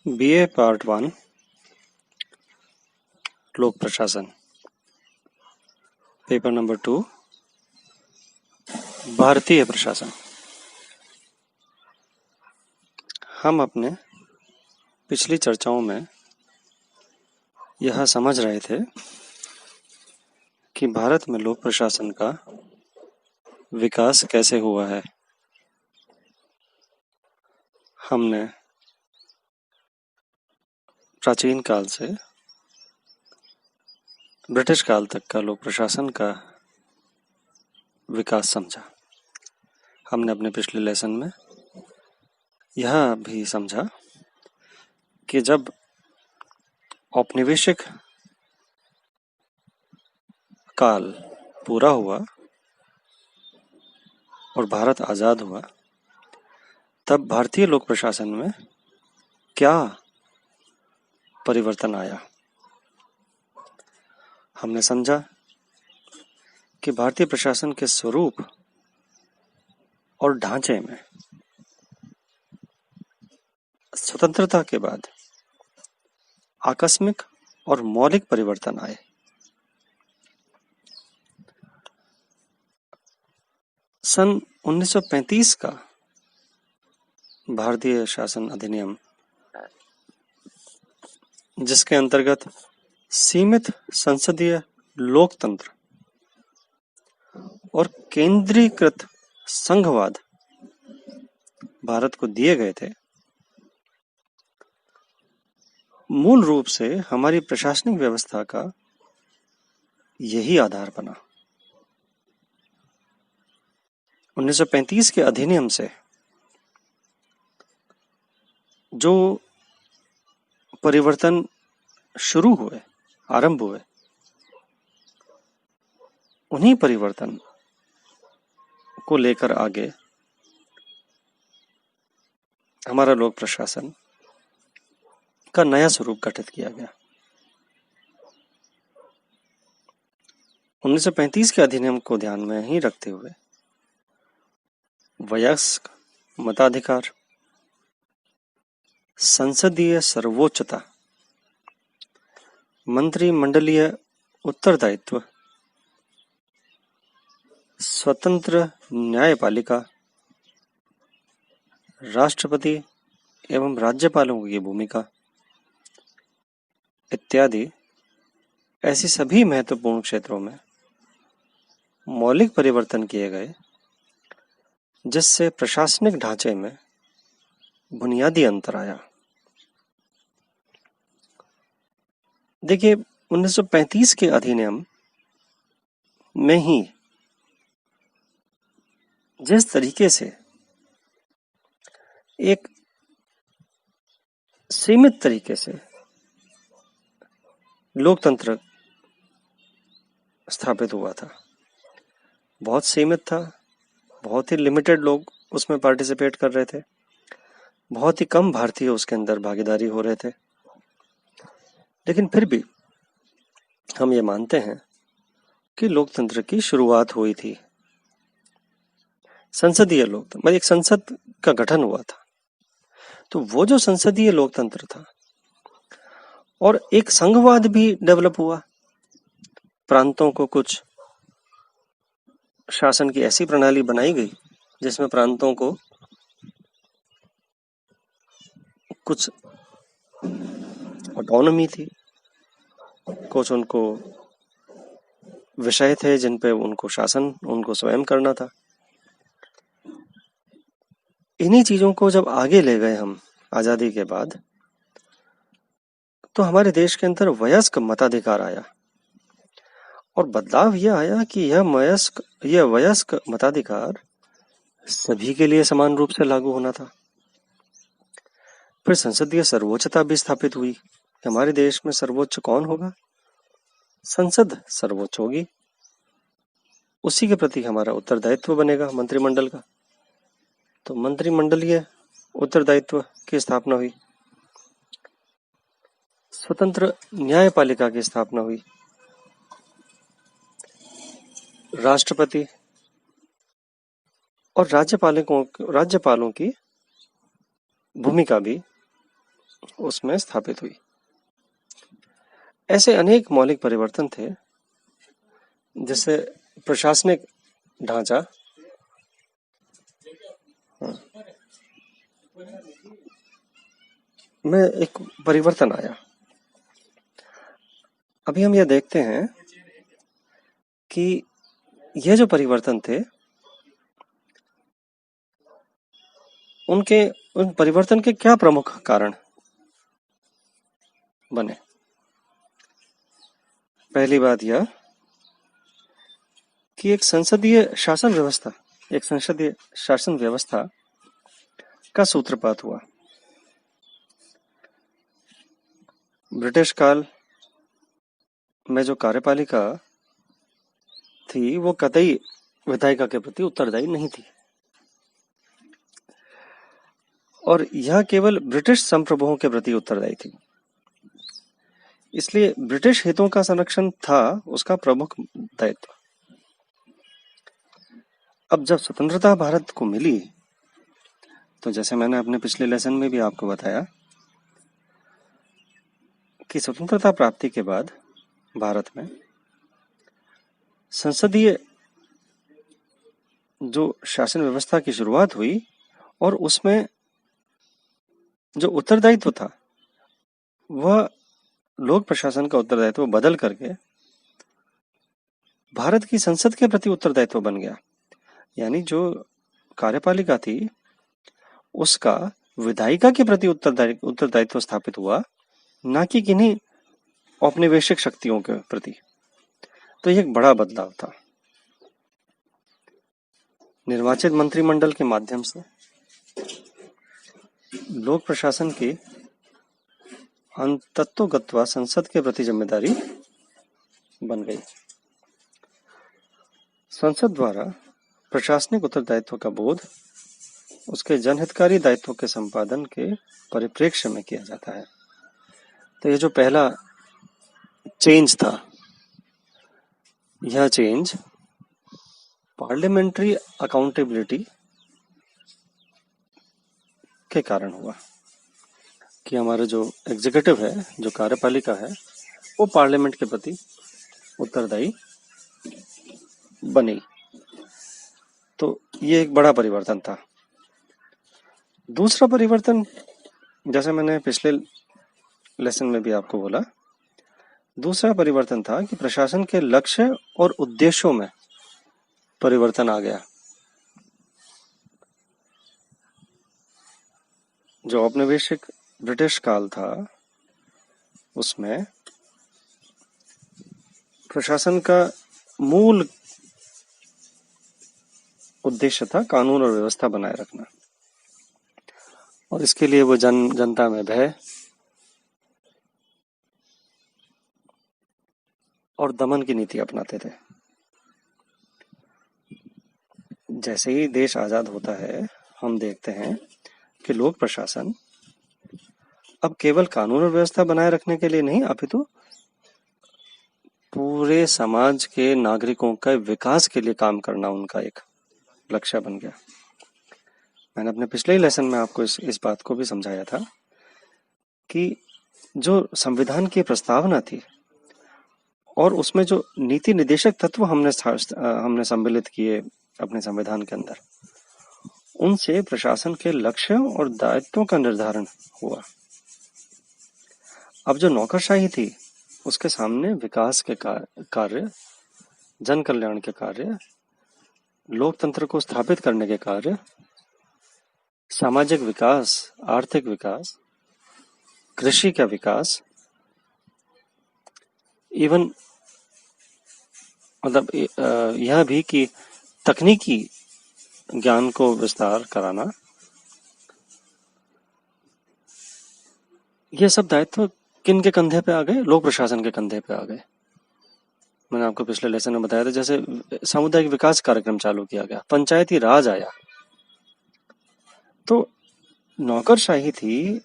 BA part 1 लोक प्रशासन paper number 2 भारतीय प्रशासन। हम अपने पिछली चर्चाओं में यह समझ रहे थे कि भारत में लोक प्रशासन का विकास कैसे हुआ है। हमने प्राचीन काल से ब्रिटिश काल तक का लोक प्रशासन का विकास समझा। हमने अपने पिछले लेसन में यह भी समझा कि जब औपनिवेशिक काल पूरा हुआ और भारत आजाद हुआ, तब भारतीय लोक प्रशासन में क्या परिवर्तन आया। हमने समझा कि भारतीय प्रशासन के स्वरूप और ढांचे में स्वतंत्रता के बाद आकस्मिक और मौलिक परिवर्तन आए। सन 1935 का भारतीय शासन अधिनियम, जिसके अंतर्गत सीमित संसदीय लोकतंत्र और केंद्रीकृत संघवाद भारत को दिए गए थे, मूल रूप से हमारी प्रशासनिक व्यवस्था का यही आधार बना। 1935 के अधिनियम से जो परिवर्तन शुरू हुए, आरंभ हुए, उन्हीं परिवर्तन को लेकर आगे हमारा लोक प्रशासन का नया स्वरूप गठित किया गया। 1935 के अधिनियम को ध्यान में ही रखते हुए वयस्क मताधिकार, संसदीय सर्वोच्चता, मंत्रिमंडलीय उत्तरदायित्व, स्वतंत्र न्यायपालिका, राष्ट्रपति एवं राज्यपालों की भूमिका इत्यादि ऐसी सभी महत्वपूर्ण क्षेत्रों में मौलिक परिवर्तन किए गए, जिससे प्रशासनिक ढांचे में बुनियादी अंतर आया। देखिए, 1935 के अधिनियम में ही जिस तरीके से एक सीमित तरीके से लोकतंत्र स्थापित हुआ था, बहुत सीमित था, बहुत ही लिमिटेड लोग उसमें पार्टिसिपेट कर रहे थे, बहुत ही कम भारतीय उसके अंदर भागीदारी हो रहे थे, लेकिन फिर भी हम ये मानते हैं कि लोकतंत्र की शुरुआत हुई थी। संसदीय लोकतंत्र मतलब एक संसद का गठन हुआ था, तो वो जो संसदीय लोकतंत्र था और एक संघवाद भी डेवलप हुआ। प्रांतों को कुछ शासन की ऐसी प्रणाली बनाई गई जिसमें प्रांतों को कुछ ऑटोनॉमी थी, कुछ उनको विषय थे जिन पे उनको शासन उनको स्वयं करना था। इन्हीं चीजों को जब आगे ले गए हम आजादी के बाद, तो हमारे देश के अंदर वयस्क मताधिकार आया और बदलाव यह आया कि यह वयस्क मताधिकार सभी के लिए समान रूप से लागू होना था। फिर संसदीय सर्वोच्चता भी स्थापित हुई। हमारे देश में सर्वोच्च कौन होगा? संसद सर्वोच्च होगी, उसी के प्रति हमारा उत्तरदायित्व बनेगा मंत्रिमंडल का। तो मंत्रिमंडलीय उत्तरदायित्व की स्थापना हुई, स्वतंत्र न्यायपालिका की स्थापना हुई, राष्ट्रपति और राज्यपालों की भूमिका भी उसमें स्थापित हुई। ऐसे अनेक मौलिक परिवर्तन थे, जैसे प्रशासनिक ढांचा में एक परिवर्तन आया। अभी हम यह देखते हैं कि यह जो परिवर्तन थे, उन परिवर्तन के क्या प्रमुख कारण बने। पहली बात यह कि एक संसदीय शासन व्यवस्था का सूत्रपात हुआ। ब्रिटिश काल में जो कार्यपालिका थी वो कतई विधायिका के प्रति उत्तरदायी नहीं थी, और यह केवल ब्रिटिश संप्रभुओं के प्रति उत्तरदायी थी। इसलिए ब्रिटिश हितों का संरक्षण था उसका प्रमुख दायित्व। अब जब स्वतंत्रता भारत को मिली, तो जैसे मैंने अपने पिछले लेसन में भी आपको बताया कि स्वतंत्रता प्राप्ति के बाद भारत में संसदीय जो शासन व्यवस्था की शुरुआत हुई, और उसमें जो उत्तरदायित्व था वह लोक प्रशासन का उत्तरदायित्व बदल करके भारत की संसद के प्रति उत्तरदायित्व बन गया। यानी जो कार्यपालिका थी उसका विधायिका के प्रति उत्तरदायित्व स्थापित हुआ, ना कि किन्हीं औपनिवेशिक शक्तियों के प्रति। तो यह एक बड़ा बदलाव था। निर्वाचित मंत्रिमंडल के माध्यम से लोक प्रशासन की अंततोगत्वा संसद के प्रति जिम्मेदारी बन गई। संसद द्वारा प्रशासनिक उत्तरदायित्व का बोध उसके जनहितकारी दायित्वों के संपादन के परिप्रेक्ष्य में किया जाता है। तो ये जो पहला चेंज था, यह चेंज पार्लियामेंट्री अकाउंटेबिलिटी के कारण हुआ कि हमारा जो एग्जीक्यूटिव है, जो कार्यपालिका है, वो पार्लियामेंट के प्रति उत्तरदायी बनी। तो ये एक बड़ा परिवर्तन था। दूसरा परिवर्तन, जैसे मैंने पिछले लेसन में भी आपको बोला, दूसरा परिवर्तन था कि प्रशासन के लक्ष्य और उद्देश्यों में परिवर्तन आ गया। जो औपनिवेशिक ब्रिटिश काल था उसमें प्रशासन का मूल उद्देश्य था कानून और व्यवस्था बनाए रखना, और इसके लिए वो जनता में भय और दमन की नीति अपनाते थे। जैसे ही देश आजाद होता है, हम देखते हैं कि लोक प्रशासन अब केवल कानून और व्यवस्था बनाए रखने के लिए नहीं, अपितु पूरे समाज के नागरिकों का विकास के लिए काम करना उनका एक लक्ष्य बन गया। मैंने अपने पिछले ही लेसन में आपको इस बात को भी समझाया था कि जो संविधान की प्रस्तावना थी और उसमें जो नीति निर्देशक तत्व हमने सम्मिलित किए अपने संविधान के अंदर, उनसे प्रशासन के लक्ष्य और दायित्वों का निर्धारण हुआ। अब जो नौकरशाही थी उसके सामने विकास के कार्य, जन कल्याण के कार्य, लोकतंत्र को स्थापित करने के कार्य, सामाजिक विकास, आर्थिक विकास, कृषि का विकास, इवन मतलब यह भी कि तकनीकी ज्ञान को विस्तार कराना, ये सब दायित्व किन के कंधे पे आ गए? लोक प्रशासन के कंधे पे आ गए। मैंने आपको पिछले लेसन में बताया था, जैसे सामुदायिक विकास कार्यक्रम चालू किया गया, पंचायती राज आया, तो नौकरशाही थी,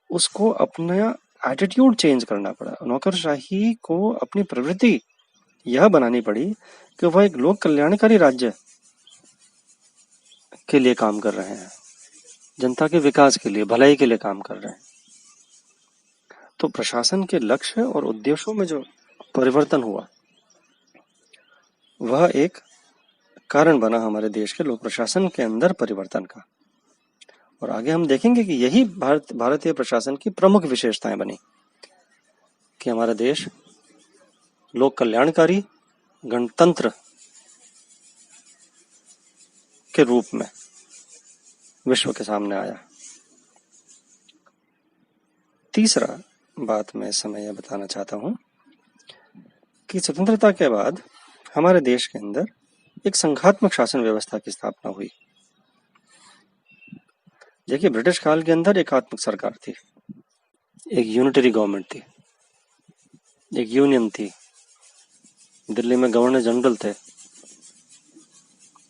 उसको अपना एटीट्यूड चेंज करना पड़ा। नौकरशाही को अपनी प्रवृत्ति यह बनानी पड़ी कि वह एक लोक कल्याणकारी राज्य के लिए काम कर रहे हैं। जनता के विकास के लिए, भलाई के लिए काम कर रहे हैं। तो प्रशासन के लक्ष्य और उद्देश्यों में जो परिवर्तन हुआ वह एक कारण बना हमारे देश के लोक प्रशासन के अंदर परिवर्तन का। और आगे हम देखेंगे कि यही भारतीय प्रशासन की प्रमुख विशेषताएं बनी कि हमारा देश लोक कल्याणकारी गणतंत्र के रूप में विश्व के सामने आया। तीसरा बात मैं इस समय यह बताना चाहता हूं कि स्वतंत्रता के बाद हमारे देश के अंदर एक संघात्मक शासन व्यवस्था की स्थापना हुई। देखिए, ब्रिटिश काल के अंदर एकात्मक सरकार थी, एक यूनिटरी गवर्नमेंट थी, एक यूनियन थी। दिल्ली में गवर्नर जनरल थे,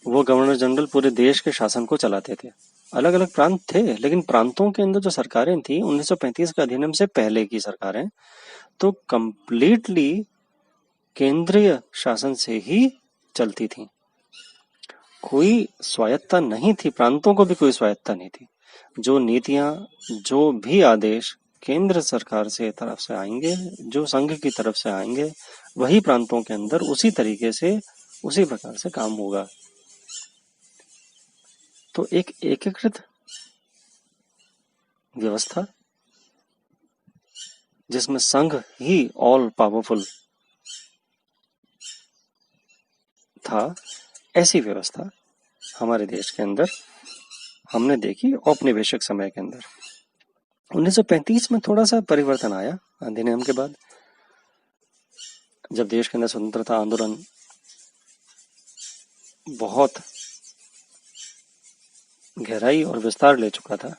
वो गवर्नर जनरल पूरे देश के शासन को चलाते थे। अलग अलग प्रांत थे, लेकिन प्रांतों के अंदर जो सरकारें थी 1935 के अधिनियम से पहले की सरकारें तो कंप्लीटली केंद्रीय शासन से ही चलती थी। कोई स्वायत्ता नहीं थी, प्रांतों को भी कोई स्वायत्ता नहीं थी। जो नीतियां, जो भी आदेश केंद्र सरकार से तरफ से आएंगे, जो संघ की तरफ से आएंगे, वही प्रांतों के अंदर उसी तरीके से, उसी प्रकार से काम होगा। तो एक एकीकृत व्यवस्था जिसमें संघ ही ऑल पावरफुल था, ऐसी व्यवस्था हमारे देश के अंदर हमने देखी औपनिवेशिक समय के अंदर। 1935 में थोड़ा सा परिवर्तन आया अधिनियम के बाद, जब देश के अंदर स्वतंत्रता आंदोलन बहुत गहराई और विस्तार ले चुका था,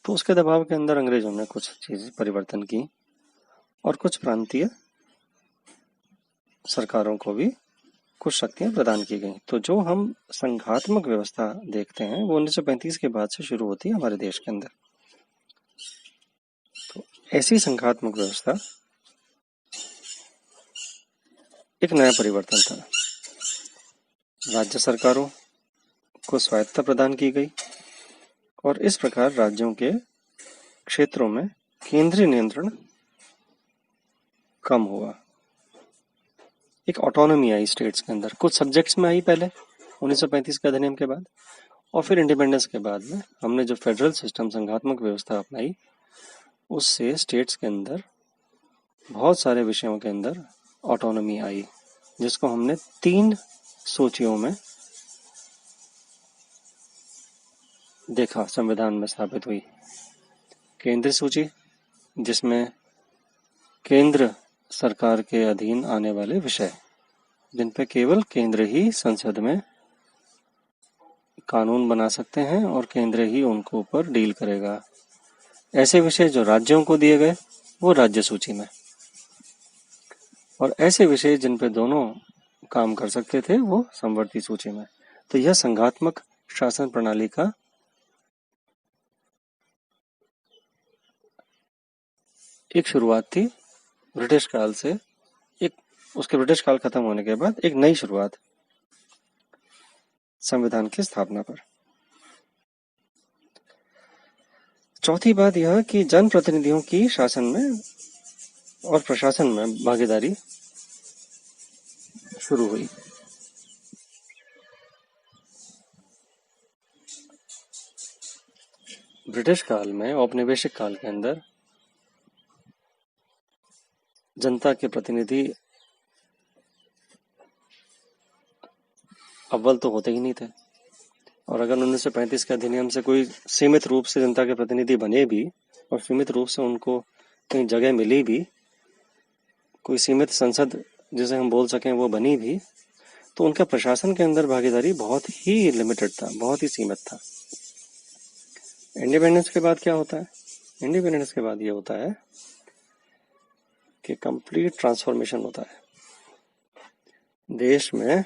तो उसके दबाव के अंदर अंग्रेजों ने कुछ चीजें परिवर्तन की और कुछ प्रांतीय सरकारों को भी कुछ शक्तियां प्रदान की गई। तो जो हम संघात्मक व्यवस्था देखते हैं वो 1935 के बाद से शुरू होती है हमारे देश के अंदर। तो ऐसी संघात्मक व्यवस्था एक नया परिवर्तन था। राज्य सरकारों को स्वायत्ता प्रदान की गई और इस प्रकार राज्यों के क्षेत्रों में केंद्रीय नियंत्रण कम हुआ। एक ऑटोनॉमी आई स्टेट्स के अंदर, कुछ सब्जेक्ट्स में आई पहले 1935 के अधिनियम के बाद, और फिर इंडिपेंडेंस के बाद में हमने जो फेडरल सिस्टम, संघात्मक व्यवस्था अपनाई, उससे स्टेट्स के अंदर बहुत सारे विषयों के अंदर ऑटोनॉमी आई, जिसको हमने 3 सूचियों में देखा, संविधान में स्थापित हुई। केंद्रीय सूची, जिसमें केंद्र सरकार के अधीन आने वाले विषय, जिन पे केवल केंद्र ही संसद में कानून बना सकते हैं और केंद्र ही उनको ऊपर डील करेगा। ऐसे विषय जो राज्यों को दिए गए वो राज्य सूची में, और ऐसे विषय जिन पे दोनों काम कर सकते थे वो समवर्ती सूची में। तो यह संघात्मक शासन प्रणाली का एक शुरुआत थी ब्रिटिश काल से। एक उसके ब्रिटिश काल खत्म होने के बाद एक नई शुरुआत संविधान की स्थापना पर। चौथी बात यह कि जनप्रतिनिधियों की शासन में और प्रशासन में भागीदारी शुरू हुई। ब्रिटिश काल में, औपनिवेशिक काल के अंदर जनता के प्रतिनिधि अव्वल तो होते ही नहीं थे, और अगर 1935 के अधिनियम से कोई सीमित रूप से जनता के प्रतिनिधि बने भी और सीमित रूप से उनको कहीं जगह मिली भी, कोई सीमित संसद जिसे हम बोल सकें वो बनी भी, तो उनका प्रशासन के अंदर भागीदारी बहुत ही लिमिटेड था, बहुत ही सीमित था। इंडिपेंडेंस के बाद क्या होता है? इंडिपेंडेंस के बाद ये होता है कि कंप्लीट ट्रांसफॉर्मेशन होता है। देश में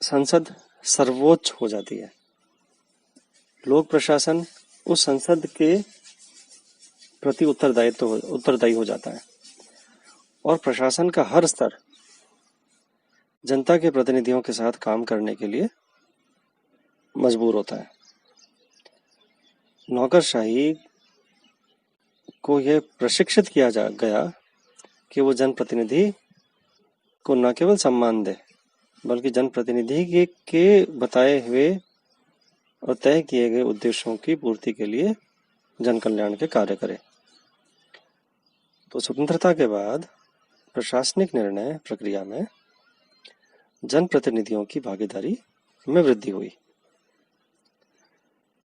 संसद सर्वोच्च हो जाती है, लोक प्रशासन उस संसद के प्रति उत्तरदायी हो जाता है, और प्रशासन का हर स्तर जनता के प्रतिनिधियों के साथ काम करने के लिए मजबूर होता है। नौकरशाही को यह प्रशिक्षित किया जा गया कि वो जनप्रतिनिधि को न केवल सम्मान दे, बल्कि जनप्रतिनिधि के बताए हुए और तय किए गए उद्देश्यों की पूर्ति के लिए जन कल्याण के कार्य करे। तो स्वतंत्रता के बाद प्रशासनिक निर्णय प्रक्रिया में जनप्रतिनिधियों की भागीदारी में वृद्धि हुई।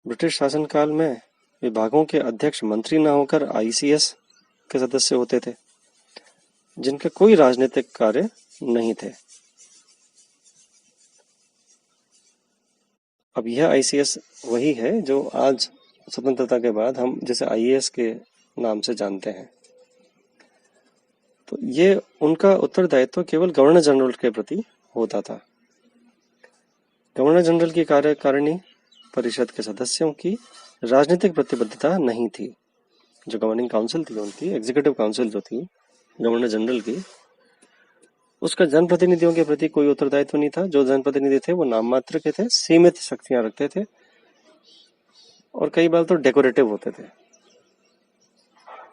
ब्रिटिश शासनकाल में विभागों के अध्यक्ष मंत्री न होकर आईसीएस के सदस्य होते थे, जिनके कोई राजनीतिक कार्य नहीं थे। अब यह आईसीएस वही है जो आज स्वतंत्रता के बाद हम जिसे आईएएस के नाम से जानते हैं। तो ये उनका उत्तरदायित्व केवल गवर्नर जनरल के प्रति होता था। गवर्नर जनरल की कार्यकारिणी परिषद के सदस्यों की राजनीतिक प्रतिबद्धता नहीं थी। जो गवर्निंग काउंसिल थी उनकी, एग्जीक्यूटिव काउंसिल जो थी गवर्नर जनरल की, उसका जनप्रतिनिधियों के प्रति कोई उत्तरदायित्व नहीं था। जो जनप्रतिनिधि थे वो नाम मात्र के थे, सीमित शक्तियां रखते थे और कई बार तो डेकोरेटिव होते थे।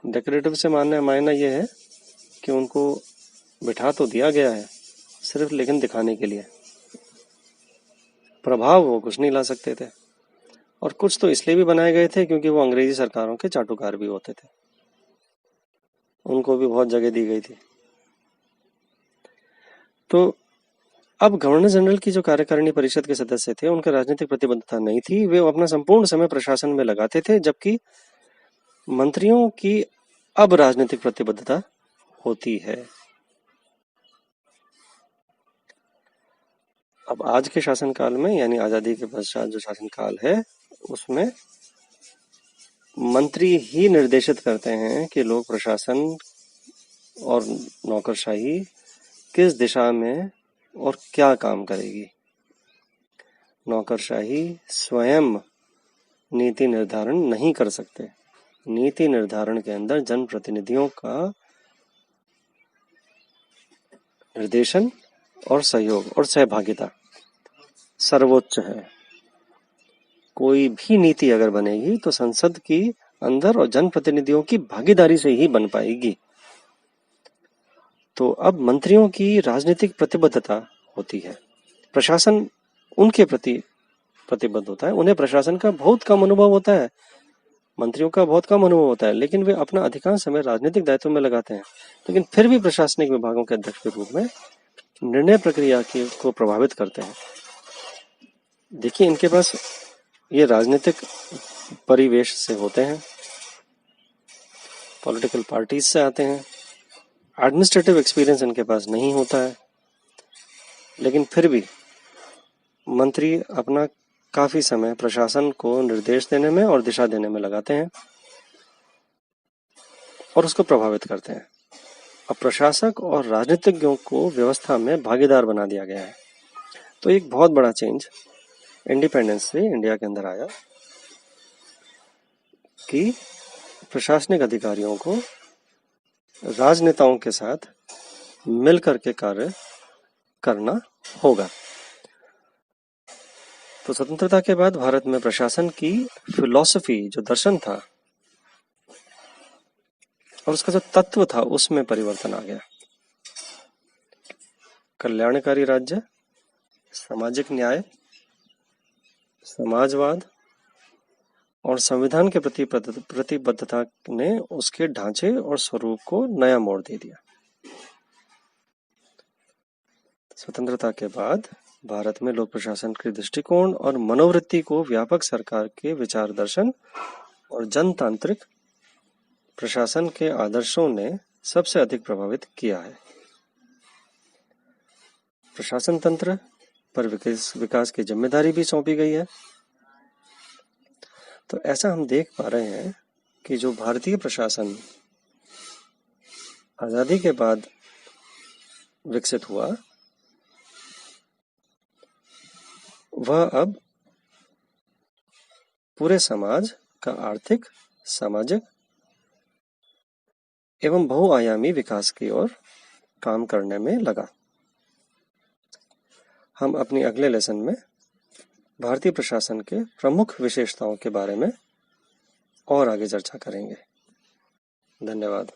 डेकोरेटिव से मायना यह है कि उनको बिठा तो दिया गया है सिर्फ लेकिन दिखाने के लिए, प्रभाव वो कुछ नहीं ला सकते थे। और कुछ तो इसलिए भी बनाए गए थे क्योंकि वो अंग्रेजी सरकारों के चाटुकार भी होते थे, उनको भी बहुत जगह दी गई थी। तो अब गवर्नर जनरल की जो कार्यकारिणी परिषद के सदस्य थे उनका राजनीतिक प्रतिबद्धता नहीं थी। वे अपना संपूर्ण समय प्रशासन में लगाते थे, जबकि मंत्रियों की अब राजनीतिक प्रतिबद्धता होती है। अब आज के शासनकाल में यानी आजादी के पश्चात जो शासनकाल है उसमें मंत्री ही निर्देशित करते हैं कि लोक प्रशासन और नौकरशाही किस दिशा में और क्या काम करेगी। नौकरशाही स्वयं नीति निर्धारण नहीं कर सकते। नीति निर्धारण के अंदर जनप्रतिनिधियों का निर्देशन और सहयोग और सहभागिता सर्वोच्च है। कोई भी नीति अगर बनेगी तो संसद की अंदर और जनप्रतिनिधियों की भागीदारी से ही बन पाएगी। तो अब मंत्रियों की राजनीतिक प्रतिबद्धता होती है, प्रशासन उनके प्रति प्रतिबद्ध होता है। उन्हें प्रशासन का बहुत कम अनुभव होता है, मंत्रियों का बहुत कम अनुभव होता है, लेकिन वे अपना अधिकांश समय राजनीतिक दायित्व में लगाते हैं। लेकिन फिर भी प्रशासनिक विभागों के अध्यक्ष के रूप में निर्णय प्रक्रिया को प्रभावित करते हैं। देखिए, इनके पास ये राजनीतिक परिवेश से होते हैं, पॉलिटिकल पार्टीज से आते हैं, एडमिनिस्ट्रेटिव एक्सपीरियंस इनके पास नहीं होता है, लेकिन फिर भी मंत्री अपना काफी समय प्रशासन को निर्देश देने में और दिशा देने में लगाते हैं और उसको प्रभावित करते हैं। अब प्रशासक और राजनीतिज्ञों को व्यवस्था में भागीदार बना दिया गया है। तो एक बहुत बड़ा चेंज इंडिपेंडेंस से इंडिया के अंदर आया कि प्रशासनिक अधिकारियों को राजनेताओं के साथ मिलकर के कार्य करना होगा। तो स्वतंत्रता के बाद भारत में प्रशासन की फिलॉसफी, जो दर्शन था और उसका जो तत्व था, उसमें परिवर्तन आ गया। कल्याणकारी राज्य, सामाजिक न्याय, समाजवाद और संविधान के प्रति प्रतिबद्धता ने उसके ढांचे और स्वरूप को नया मोड़ दे दिया। स्वतंत्रता के बाद भारत में लोक प्रशासन के दृष्टिकोण और मनोवृत्ति को व्यापक सरकार के विचार दर्शन और जनतांत्रिक प्रशासन के आदर्शों ने सबसे अधिक प्रभावित किया है। प्रशासन तंत्र पर विकास की जिम्मेदारी भी सौंपी गई है। तो ऐसा हम देख पा रहे हैं कि जो भारतीय प्रशासन आजादी के बाद विकसित हुआ, वह अब पूरे समाज का आर्थिक, सामाजिक एवं बहुआयामी विकास की ओर काम करने में लगा। हम अपनी अगले लेसन में भारतीय प्रशासन के प्रमुख विशेषताओं के बारे में और आगे चर्चा करेंगे। धन्यवाद।